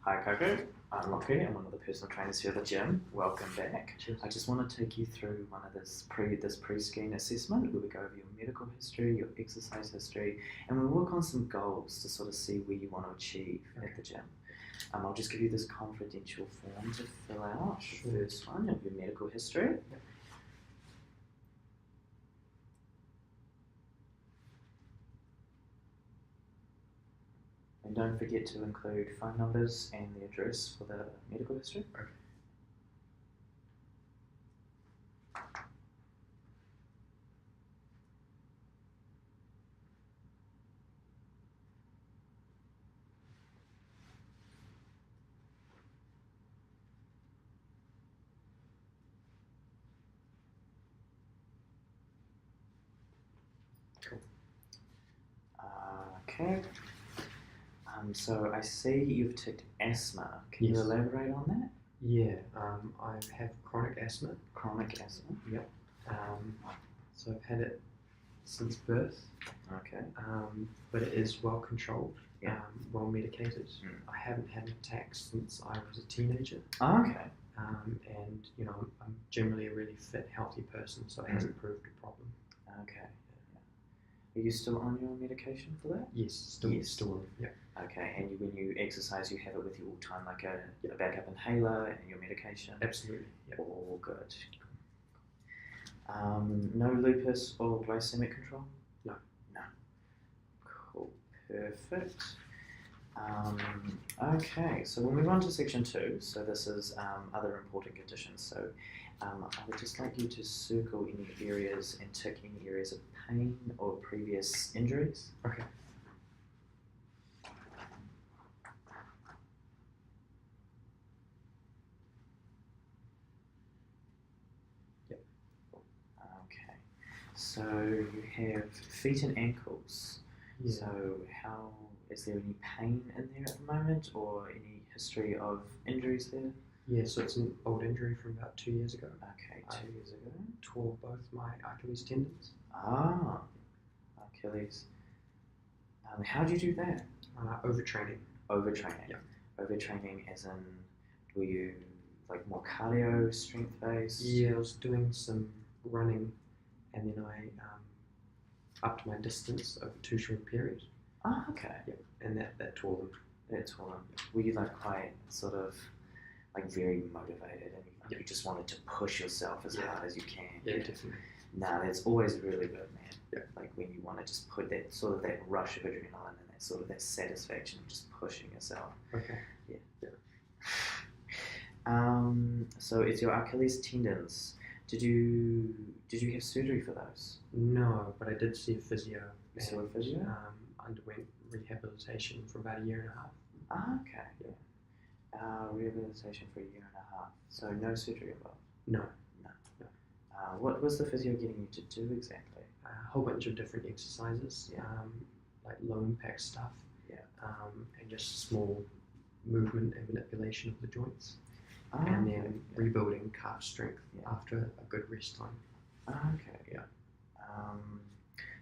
Hi Coco, I'm Lachie. I'm one of the personal trainers here at the gym. Welcome back. Cheers. I just want to take you through one of this pre-screen assessment where we go over your medical history, your exercise history, and we work on some goals to sort of see where you want to achieve at the gym. I'll just give you this confidential form to fill out. Sure. The first one of your medical history. Yep. And don't forget to include phone numbers and the address for the medical history. Okay. Cool. Okay. So I see you've ticked asthma. Can you Yes. elaborate on that? Yeah, I have chronic asthma. Chronic asthma. Yep. So I've had it since birth, Okay. but it is well controlled, Yeah. well medicated. Mm. I haven't had an attack since I was a teenager, Okay. and I'm generally a really fit, healthy person, so it hasn't proved a problem. Okay. Yeah. Are you still on your medication for that? Yes, still on. Yeah. Okay. And when you exercise, you have it with you all the time, like a backup inhaler and your medication. Absolutely. Yeah. All good. No lupus or glycemic control? No. No. Cool. Perfect. Okay, so we'll move on to section 2. So this is other important conditions. So I would just like you to circle any areas and tick any areas of pain or previous injuries. Okay. Yep. Okay. So you have feet and ankles. Yeah. So is there any pain in there at the moment or any history of injuries there? Yeah, so it's an old injury from about 2 years ago. Okay, 2 years ago. Tore both my Achilles tendons. Ah, Achilles. How do you do that? Overtraining. Overtraining. Yeah. Overtraining as in, were you like more cardio, strength based? Yeah, I was doing some running, and then I upped my distance over 2 short periods. Ah, okay. Yeah, and that tore them. That's all. Were you like quite sort of like very motivated and you just wanted to push yourself as hard as you can? Yeah, definitely. Nah, that's always really good, man. Yeah. Like when you want to just put that sort of that rush of adrenaline and that sort of that satisfaction of just pushing yourself. Okay. Yeah. Yeah. So it's your Achilles tendons. Did you have surgery for those? No, but I did see a physio. You saw a physio? Underwent rehabilitation for about 1.5 years. Ah, okay. Yeah. Rehabilitation for 1.5 years. So no surgery involved? No. What was the physio getting you to do exactly? A whole bunch of different exercises, Yeah. like low impact stuff. Yeah. And just small movement and manipulation of the joints. Ah, And okay. then rebuilding calf strength Yeah. after a good rest time. Ah, okay. Yeah.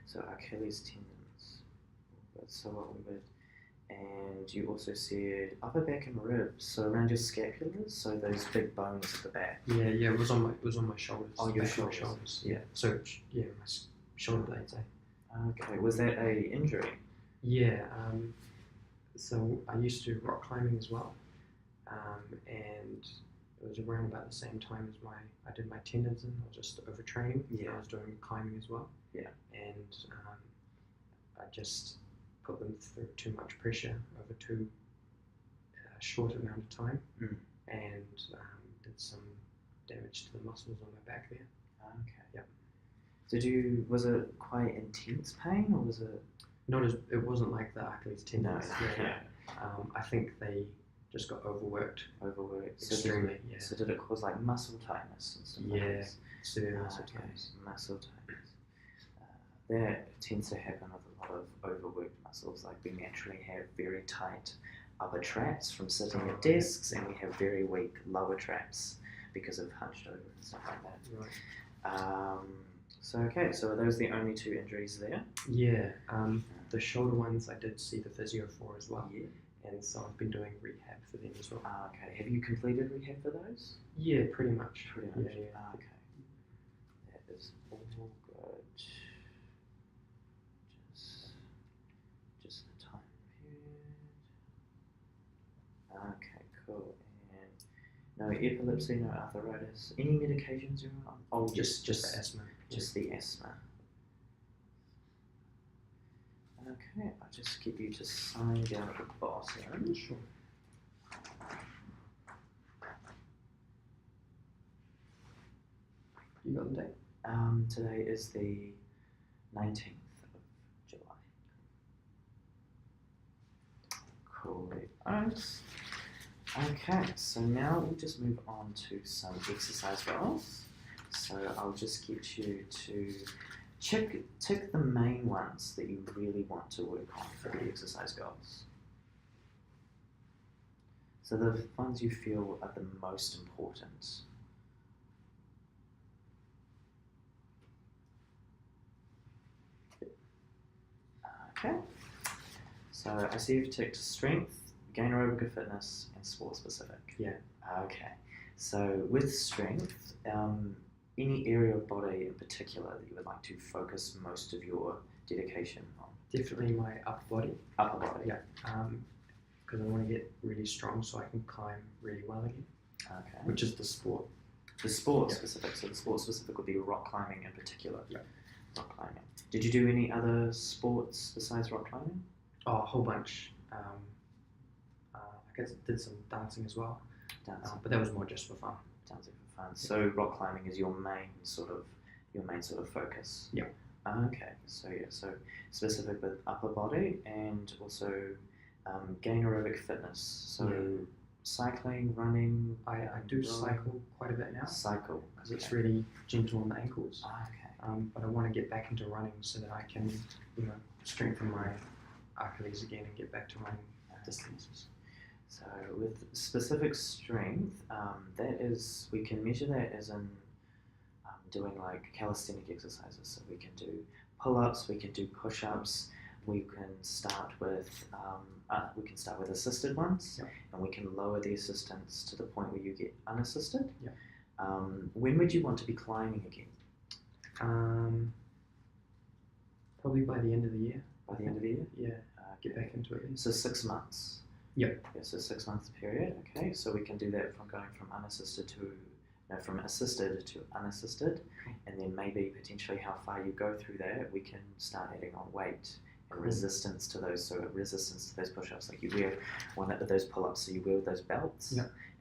So Achilles tendons. So what we would, and you also said upper back and ribs, so around your scapulars, so those big bones at the back. Yeah, it was on my shoulders. Oh, your back of my shoulders. Yeah. So yeah, my shoulder blades. Okay. Was that a injury? Yeah. So I used to do rock climbing as well, and it was around about the same time as I did my tendons in. I was just overtraining. Yeah. I was doing climbing as well. Yeah. And I just put them through too much pressure over too short amount of time, and did some damage to the muscles on my back there. Okay. Yep. Was it quite intense pain or was it? It wasn't like the Achilles tendons. No. Yeah. I think they just got overworked. Extremely. Yeah. So did it cause like muscle tightness and stuff? Yeah. Like Severe muscle okay. tightness. Muscle tightness. That tends to happen with a lot of overworked muscles. Like we naturally have very tight upper traps from sitting at desks, and we have very weak lower traps because of hunched over and stuff like that. Right. So are those the only 2 injuries there? Yeah. The shoulder ones I did see the physio for as well. Yeah. and so I've been doing rehab for them as well. Okay. Have you completed rehab for those? Yeah, pretty much. Pretty much. Yeah. Okay. That is all good. Just the time period. Okay, cool. And no epilepsy, no arthritis. Any medications you're on? Oh, Just the asthma. Just the asthma. Okay, I'll just get you to sign down at the bottom. Sure. You got the date? Today is the 19th of July. Cool. Alright. Okay, so now we'll just move on to some exercise goals. So I'll just get you to tick the main ones that you really want to work on for the exercise goals. So the ones you feel are the most important. Okay, so I see you've ticked strength, gain aerobic or fitness, and sport specific. Yeah. Okay, so with strength, any area of body in particular that you would like to focus most of your dedication on? Definitely my upper body. Upper body. Yeah. Because I want to get really strong so I can climb really well again. Okay. Which is the sport. The sport specific. So the sport specific would be rock climbing in particular. Yeah. Rock climbing. Did you do any other sports besides rock climbing? Oh, a whole bunch. I guess I did some dancing as well. Dancing. But that was more just for fun. Dancing for fun. So rock climbing is your main sort of focus. Yeah. Okay. So so specific with upper body and also gain aerobic fitness. So cycling, running. I do cycle quite a bit now. Cycle. Because it's really gentle on the ankles. Okay. But I want to get back into running so that I can, strengthen my Achilles again and get back to running distances. So with specific strength, we can measure that as in doing like calisthenic exercises. So we can do pull-ups, we can do push-ups, we can start with assisted ones, and we can lower the assistance to the point where you get unassisted. Yeah. When would you want to be climbing again? Probably by the end of the year. By the end of the year? Yeah. Get back into it. So 6 months. Yep. Yeah, so 6 months period. Okay, so we can do that from going from from assisted to unassisted, and then maybe potentially how far you go through that, we can start adding on weight and resistance to those push-ups. Like you wear one of those pull-ups, so you wear those belts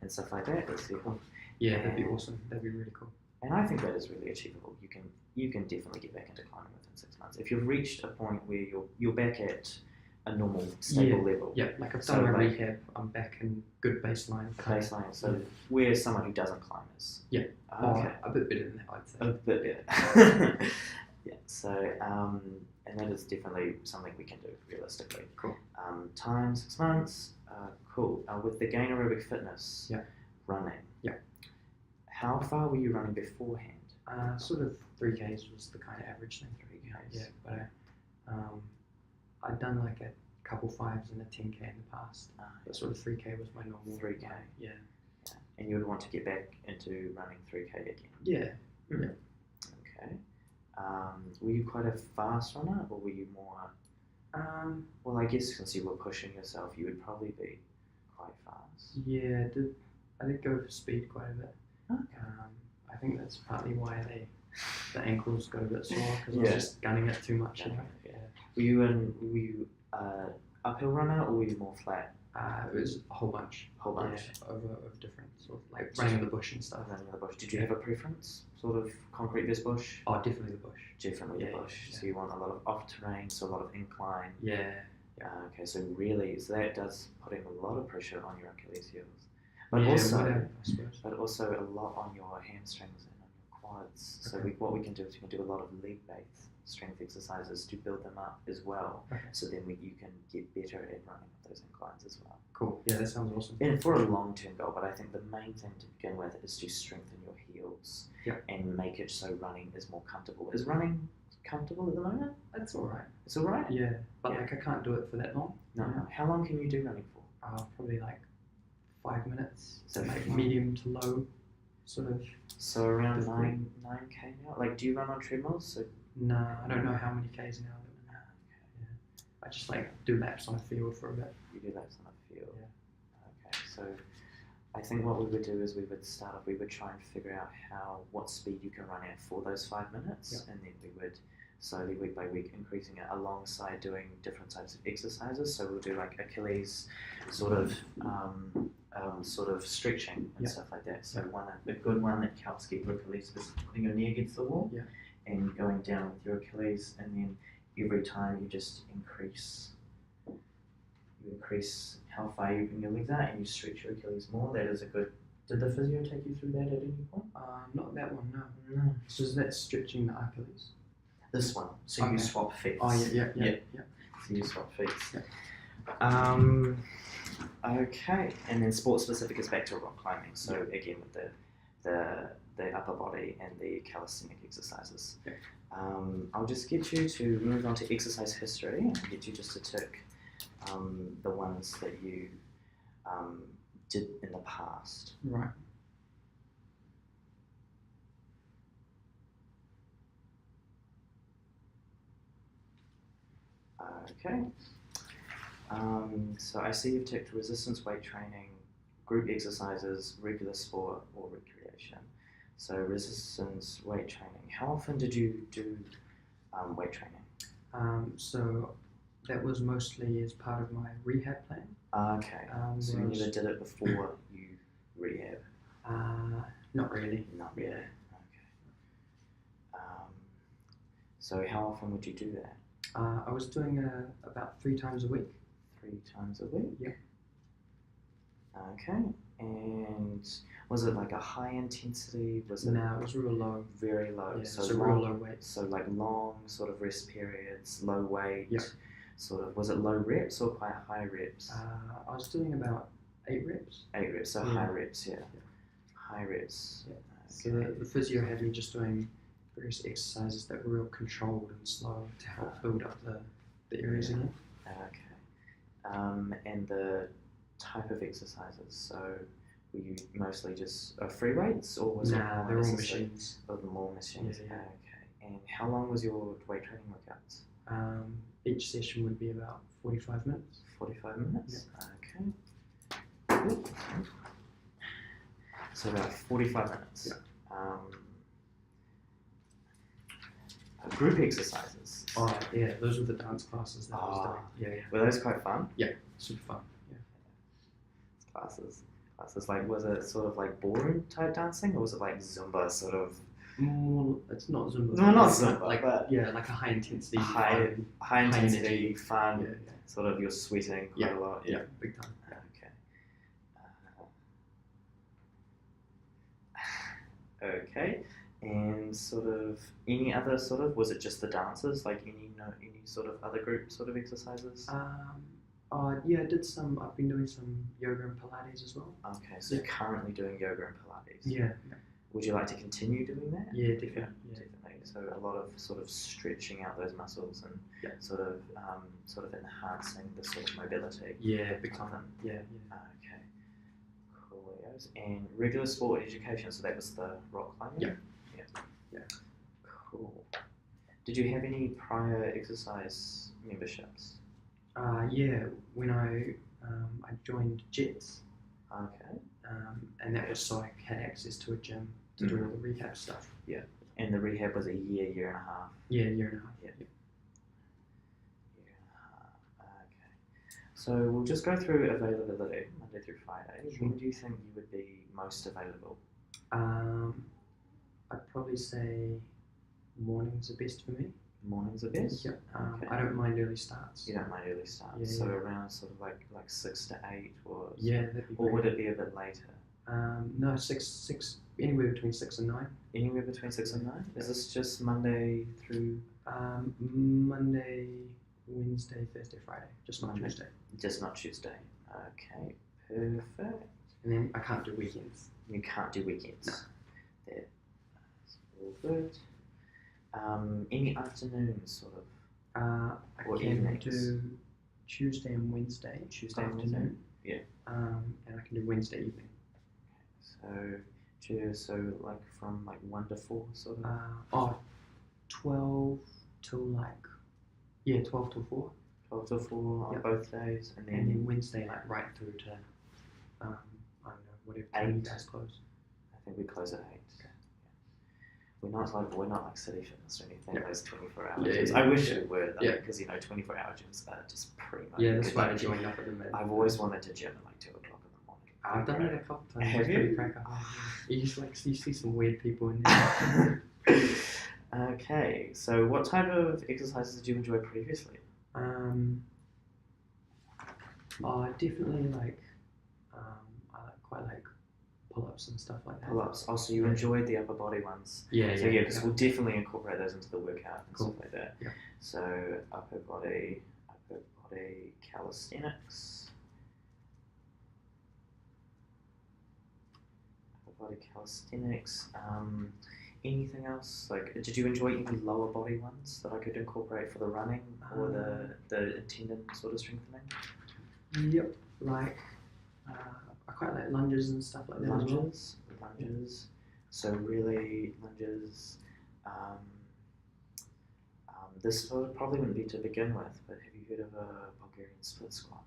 and stuff like that. That's cool. Yeah, that'd be awesome. That'd be really cool. And I think that is really achievable. You can definitely get back into climbing within 6 months if you've reached a point where you're back at a normal stable level. Yeah, like I've done my rehab. I'm back in good baseline. Baseline. So where someone who doesn't climb is. Yeah. Okay. A bit better than that, I'd say. A bit better. Yeah. So and that is definitely something we can do realistically. Cool. Time 6 months. Cool. With the gain aerobic fitness. Yeah. Running. Yeah. How far were you running beforehand? Sort of 3Ks was the kind of average thing. 3Ks. Yeah, but I'd done like a couple 5s and a 10K in the past. But sort of 3K was my normal. 3K. Yeah. And you would want to get back into running 3K again. Yeah. Yeah. Okay. Were you quite a fast runner, or were you more? Well, I guess since you were pushing yourself, you would probably be quite fast. Yeah, I did go for speed quite a bit. Okay. I think that's partly why the ankles got a bit sore because I was just gunning it too much. Yeah. Were you uphill runner, or were you more flat? It was a whole bunch. Yeah, of different sort of like running in the bush and stuff. Running in the bush. Did you have a preference? Sort of concrete versus bush? Oh, definitely the bush. Definitely the bush. Yeah. So you want a lot of off terrain, so a lot of incline. Yeah. Okay, so that does putting a lot of pressure on your Achilles heels, but also a lot on your hamstrings and on your quads. So what we can do is we can do a lot of leg-based strength exercises to build them up as well. Okay. So then you can get better at running up those inclines as well. Cool. Yeah, that sounds awesome. And for a long-term goal, but I think the main thing to begin with is to strengthen your heels and make it so running is more comfortable. Is running comfortable at the moment? That's all right. It's all right? Yeah, but like I can't do it for that long. No. How long can you do running for? Probably like 5 minutes. So Like 5. medium to low, sort of. So around 9k now. Like, do you run on treadmills? So No, I don't know how many Ks now. Yeah. I just like do laps on a field for a bit. you do laps on a field. Yeah. Okay. So I think what we would do is we would try and figure out what speed you can run at for those 5 minutes, Yeah. and then we would slowly week by week increasing it alongside doing different types of exercises. So we'll do like Achilles sort of stretching and Yeah. stuff like that. So a good one that helps get your Achilles is putting your knee against the wall, Yeah. and going down with your Achilles, and then every time you just increase how far you bring your legs out, and you stretch your Achilles more. That is a good. Did the physio take you through that at any point? Not that one, no. No. So is that stretching the Achilles? This one. So you Okay. swap feet. Oh yeah. So you swap feet. Yeah. Okay. And then sport specific is back to rock climbing. So again with the upper body and the calisthenic exercises. Yeah. I'll just get you to move on to exercise history and get you just to tick the ones that you did in the past. Right. Okay. So I see you've ticked resistance weight training, group exercises, regular sport, or recreation. So resistance weight training. How often did you do weight training? So that was mostly as part of my rehab plan. Okay. So you never did it before you rehab? Not really. Not really. Okay. So how often would you do that? I was doing about 3 times a week. 3 times a week? Yeah. Okay. And was it like a high intensity? No, it was real low. Very low. Yeah, so real low weight. So like long sort of rest periods, low weight. Yeah. Sort of. Was it low reps or quite high reps? I was doing about 8 reps. 8 reps. So high reps. Yeah. High reps. Yeah. Okay. So the physio had me just doing various exercises that were real controlled and slow to help build up the areas again. Okay. And the type of exercises. So were you mostly just free weights, or was it more they're all machines. Oh, the more machines. Yeah. Okay. And how long was your weight training workouts? Each session would be about 45 minutes. 45 minutes? Yeah. Okay. So about 45 minutes. Yeah. Group exercises. Oh, yeah, those were the dance classes that I was doing. Yeah. Were those quite fun? Yeah, super fun. Yeah. Classes. Like, was it sort of like ballroom type dancing, or was it like Zumba sort of? It's not Zumba. No, not Zumba. Like but like a high intensity. High intensity, fun. Yeah. Sort of you're sweating quite a lot. Yeah, big time. Okay. Okay. And sort of any other sort of, was it just the dances? Like any sort of other group sort of exercises? Yeah, I've been doing some yoga and Pilates as well. Okay, so you're currently doing yoga and Pilates. Yeah. Would you like to continue doing that? Yeah, definitely. Yeah. Definitely. So a lot of sort of stretching out those muscles and sort of enhancing the sort of mobility. Yeah, big time. Yeah. Okay. Cool. And regular sport education. So that was the rock climbing. Yeah. Cool. Did you have any prior exercise memberships? Yeah. When I joined Jets. Okay. And that was so I had access to a gym to do all the rehab stuff. Yeah. And the rehab was a year and a half. Yeah, year and a half. Yeah. Year and a half. Okay. So we'll just go through availability Monday through Friday. Sure. When do you think you would be most available? I'd probably say mornings are best for me. Mornings are best? Yeah. Okay. I don't mind early starts. You don't mind early starts? Yeah, so around sort of like 6 to 8 or... Yeah, that'd be Or great. would it be a bit later? No, 6, anywhere between 6 and 9. Anywhere between 6 and 9? Is this just Monday through... Monday, Wednesday, Thursday, Friday. Just not Monday. Tuesday. Just not Tuesday. Okay, perfect. And then I can't do weekends. You can't do weekends? No. That's all good. Any afternoons, sort of? I Or can evenings? do Tuesday and Wednesday. Tuesday and Wednesday? afternoon. Yeah. And I can do Wednesday evening. So like from like 1 to 4 sort of? 12 till 12 till 4. 12 to 4 on both days, and then Wednesday right through to I don't know, whatever time you guys close. I think we close at 8. Okay. We're not like City Fitness or anything. Yeah. Those 24-hour Yeah, gyms. yeah, I wish yeah. we were though, Yeah. because 24-hour gyms are just pretty much. Yeah, that's why I joined up at the minute. I've always wanted to gym at like 2 o'clock in the morning. I've done it a couple times. Have it's you? pretty crack up. You see some weird people in there. Okay, so what type of exercises did you enjoy previously? Definitely I quite like pull-ups and stuff like that. Pull-ups. Oh, so you enjoyed the upper body ones. Yeah, So because we'll definitely incorporate those into the workout and Cool. stuff like that. Yeah. So upper body calisthenics. Upper body calisthenics. Anything else? Like, did you enjoy any lower body ones that I could incorporate for the running or the tendon sort of strengthening? Yep. I quite like lunges and stuff like that. Lunges. So really lunges. This probably wouldn't be to begin with, but have you heard of a Bulgarian split squat?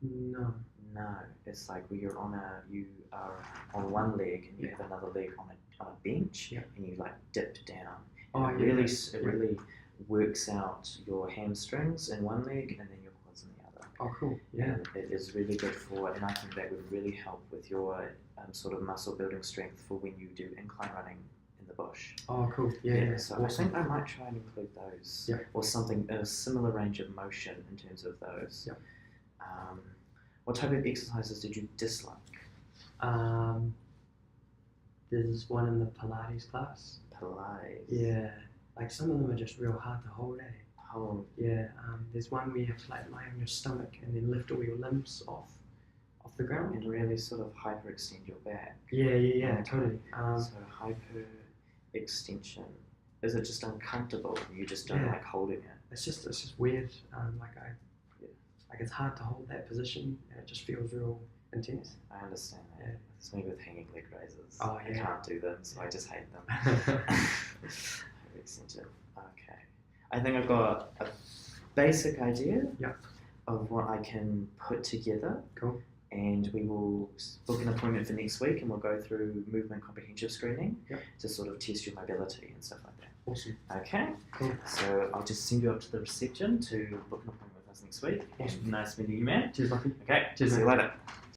No. No, it's like where you are on one leg and you have another leg on a bench, and you like dip down. And it really works out your hamstrings in one leg and then your quads in the other. Oh, cool. Yeah. And it is really good and I think that would really help with your sort of muscle building strength for when you do incline running in the bush. Oh, cool. Yeah. So awesome. I think I might try and include those, or something a similar range of motion in terms of those. Yep. What type of exercises did you dislike? There's one in the Pilates class. Pilates. Yeah. Like some of them are just real hard to hold, eh? Hold. Yeah. There's one where you have to lie on your stomach and then lift all your limbs off the ground. And really sort of hyperextend your back. Yeah, totally. So hyper extension. Is it just uncomfortable? You just don't like holding it? It's just weird. It's hard to hold that position and it just feels real intense. I understand that. Yeah. It's me with hanging leg raises. Oh, I can't do them, so I just hate them. Extension. Okay. I think I've got a basic idea of what I can put together. Cool. And we will book an appointment for next week and we'll go through movement comprehensive screening to sort of test your mobility and stuff like that. Awesome. Okay. Cool. So I'll just send you up to the reception to book an appointment with us next week. Awesome. Nice meeting you, man. Cheers, Lachie. Okay. Cheers, See you later.